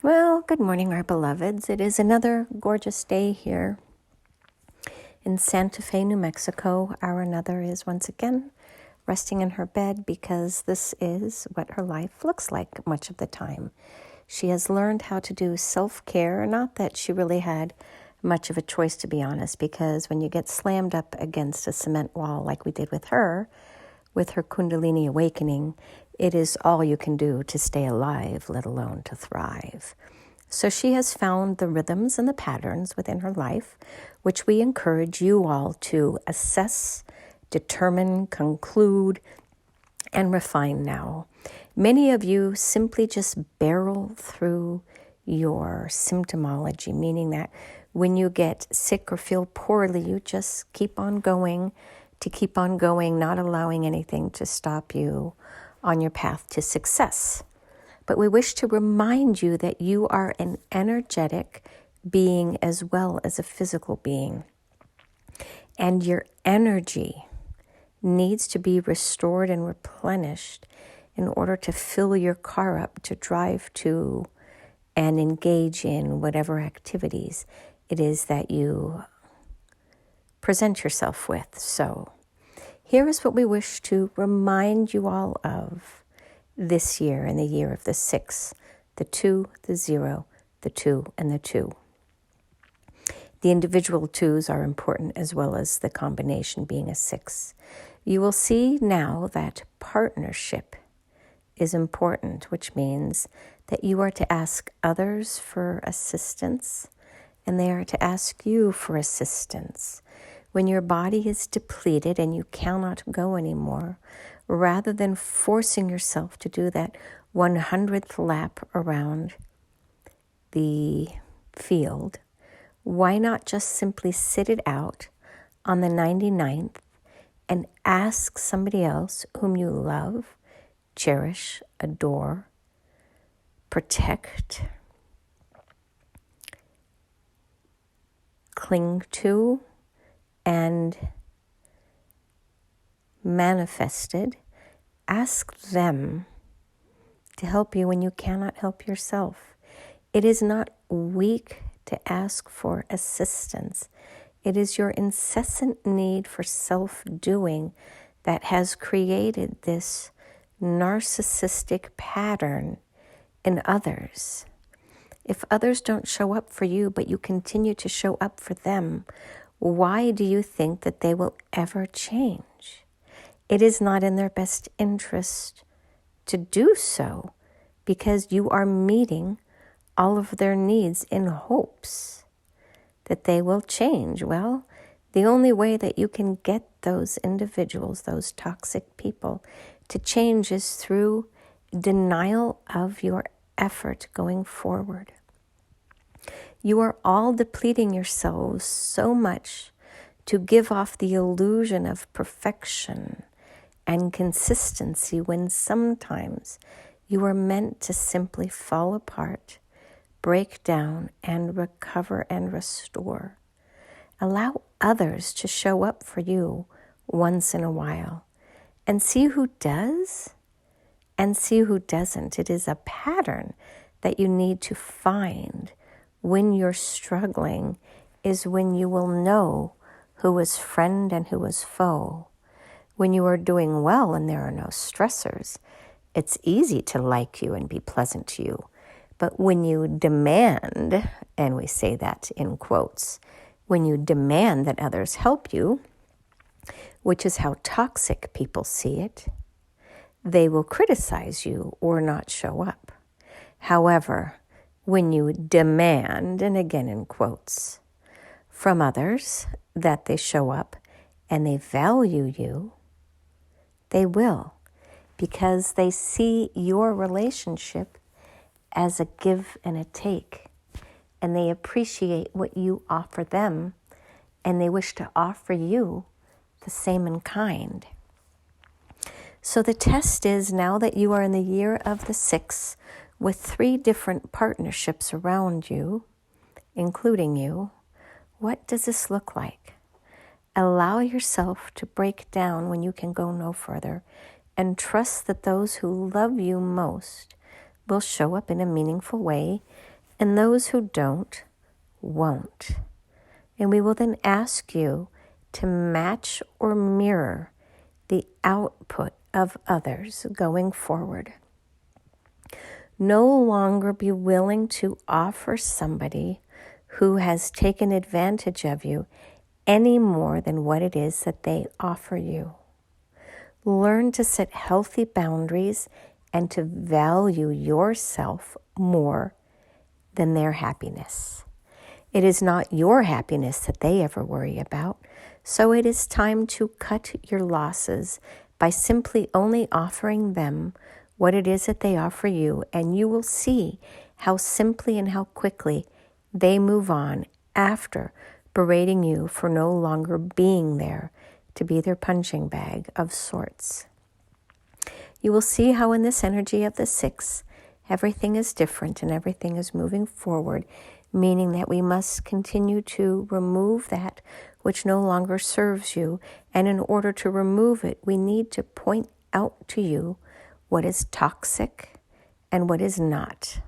Well, good morning, our beloveds. It is another gorgeous day here in Santa Fe, New Mexico. Our another is once again resting in her bed because this is what her life looks like much of the time. She has learned how to do self-care, not that she really had much of a choice, to be honest, because when you get slammed up against a cement wall like we did with her Kundalini awakening, it is all you can do to stay alive, let alone to thrive. So she has found the rhythms and the patterns within her life, which we encourage you all to assess, determine, conclude, and refine now. Many of you simply just barrel through your symptomology, meaning that when you get sick or feel poorly, you just keep on going, not allowing anything to stop you on your path to success. But we wish to remind you that you are an energetic being as well as a physical being. And your energy needs to be restored and replenished in order to fill your car up to drive to and engage in whatever activities it is that you present yourself with. So here is what we wish to remind you all of this year, in the year of the 6, the 2, the 0, the 2, and the 2. The individual 2s are important as well as the combination being a 6. You will see now that partnership is important, which means that you are to ask others for assistance and they are to ask you for assistance. When your body is depleted and you cannot go anymore, rather than forcing yourself to do that 100th lap around the field, why not just simply sit it out on the 99th and ask somebody else whom you love, cherish, adore, protect, cling to, and manifested. Ask them to help you when you cannot help yourself. It is not weak to ask for assistance. It is your incessant need for self-doing that has created this narcissistic pattern in others. If others don't show up for you, but you continue to show up for them, why do you think that they will ever change? It is not in their best interest to do so because you are meeting all of their needs in hopes that they will change. Well, the only way that you can get those individuals, those toxic people, to change is through denial of your effort going forward. You are all depleting yourselves so much to give off the illusion of perfection and consistency when sometimes you are meant to simply fall apart, break down, and recover and restore. Allow others to show up for you once in a while and see who does and see who doesn't. It is a pattern that you need to find. When you're struggling is when you will know who is friend and who is foe. When you are doing well and there are no stressors, it's easy to like you and be pleasant to you. But when you demand, and we say that in quotes, when you demand that others help you, which is how toxic people see it, they will criticize you or not show up. However, when you demand, and again in quotes, from others that they show up and they value you, they will, because they see your relationship as a give and a take, and they appreciate what you offer them, and they wish to offer you the same in kind. So the test is, now that you are in the year of the 6, with 3 different partnerships around you, including you, what does this look like? Allow yourself to break down when you can go no further, and trust that those who love you most will show up in a meaningful way, and those who don't, won't. And we will then ask you to match or mirror the output of others going forward. No longer be willing to offer somebody who has taken advantage of you any more than what it is that they offer you. Learn to set healthy boundaries and to value yourself more than their happiness. It is not your happiness that they ever worry about, so it is time to cut your losses by simply only offering them what it is that they offer you, and you will see how simply and how quickly they move on after berating you for no longer being there to be their punching bag of sorts. You will see how in this energy of the 6, everything is different and everything is moving forward, meaning that we must continue to remove that which no longer serves you. And in order to remove it, we need to point out to you what is toxic and what is not.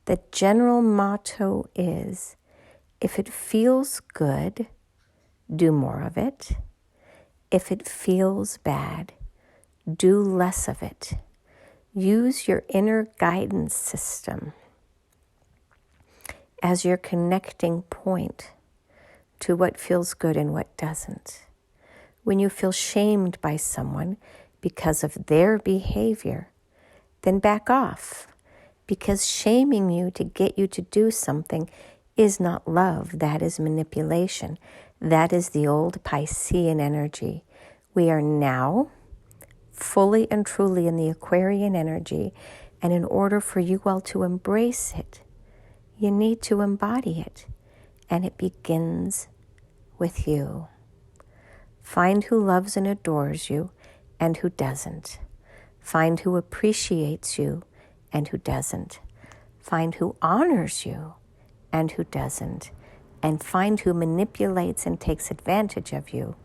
The general motto is, if it feels good, do more of it. If it feels bad, do less of it. Use your inner guidance system as your connecting point to what feels good and what doesn't. When you feel shamed by someone because of their behavior, then back off, because shaming you to get you to do something is not love. That is manipulation. That is the old Piscean energy. We are now fully and truly in the Aquarian energy, and in order for you all to embrace it, you need to embody it, and it begins with you. Find who loves and adores you and who doesn't. Find who appreciates you and who doesn't. Find who honors you and who doesn't. And find who manipulates and takes advantage of you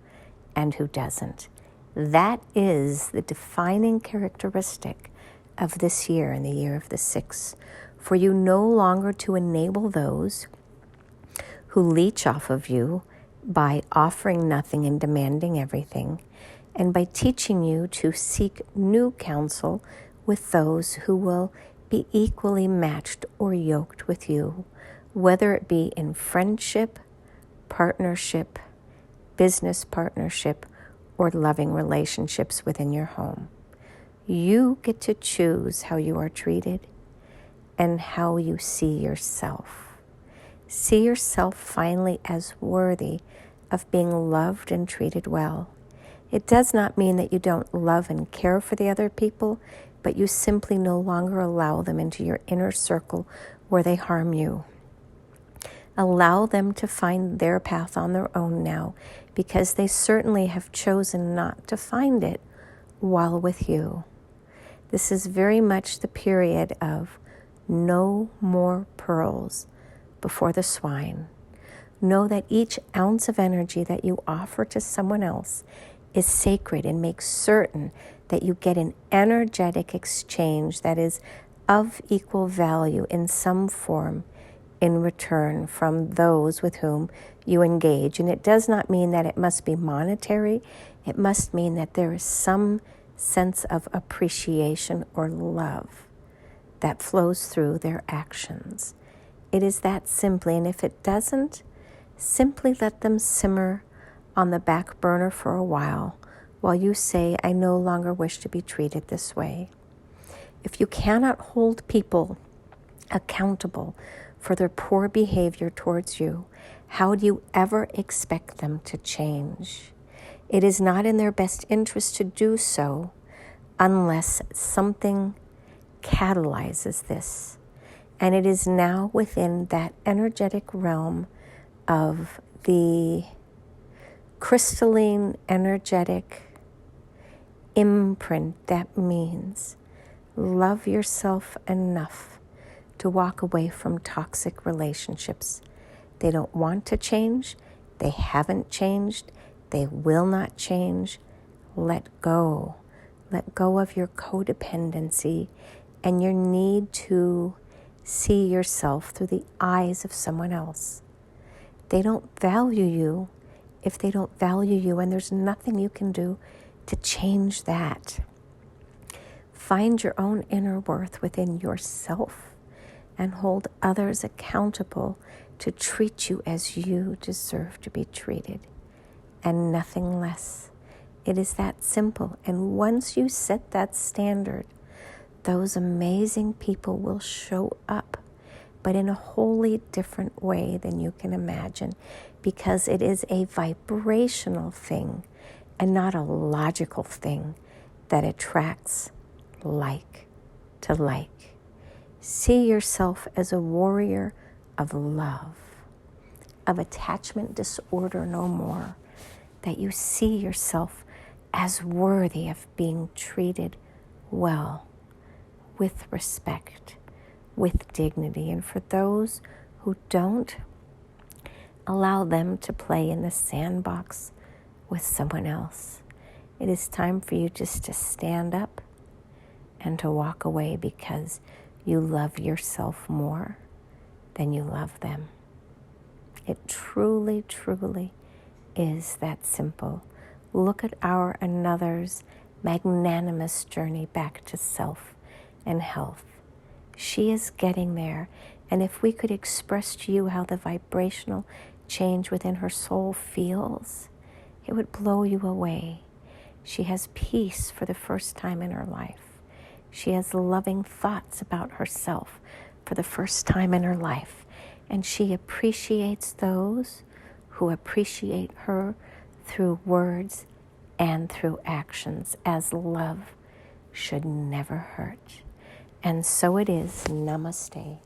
and who doesn't. That is the defining characteristic of this year, in the year of the 6, for you no longer to enable those who leech off of you by offering nothing and demanding everything, and by teaching you to seek new counsel with those who will be equally matched or yoked with you, whether it be in friendship, partnership, business partnership, or loving relationships within your home. You get to choose how you are treated and how you see yourself. See yourself finally as worthy of being loved and treated well. It does not mean that you don't love and care for the other people, but you simply no longer allow them into your inner circle where they harm you. Allow them to find their path on their own now, because they certainly have chosen not to find it while with you. This is very much the period of no more pearls before the swine. Know that each ounce of energy that you offer to someone else is sacred, and make certain that you get an energetic exchange that is of equal value in some form in return from those with whom you engage. And it does not mean that it must be monetary. It must mean that there is some sense of appreciation or love that flows through their actions. It is that simply, and if it doesn't, simply let them simmer on the back burner for a while you say, I no longer wish to be treated this way. If you cannot hold people accountable for their poor behavior towards you, how do you ever expect them to change? It is not in their best interest to do so unless something catalyzes this. And it is now within that energetic realm of the crystalline, energetic imprint that means love yourself enough to walk away from toxic relationships. They don't want to change. They haven't changed. They will not change. Let go. Let go of your codependency and your need to see yourself through the eyes of someone else. They don't value you if they don't value you, and there's nothing you can do to change that. Find your own inner worth within yourself and hold others accountable to treat you as you deserve to be treated, and nothing less. It is that simple. And once you set that standard, those amazing people will show up, but in a wholly different way than you can imagine, because it is a vibrational thing and not a logical thing that attracts like to like. See yourself as a warrior of love, of attachment disorder no more, that you see yourself as worthy of being treated well, with respect, with dignity. And for those who don't, allow them to play in the sandbox with someone else. It is time for you just to stand up and to walk away, because you love yourself more than you love them. It truly, truly is that simple. Look at our another's magnanimous journey back to self and health. She is getting there, and if we could express to you how the vibrational change within her soul feels, it would blow you away. She has peace for the first time in her life. She has loving thoughts about herself for the first time in her life, and she appreciates those who appreciate her through words and through actions, as love should never hurt. And so it is. Namaste.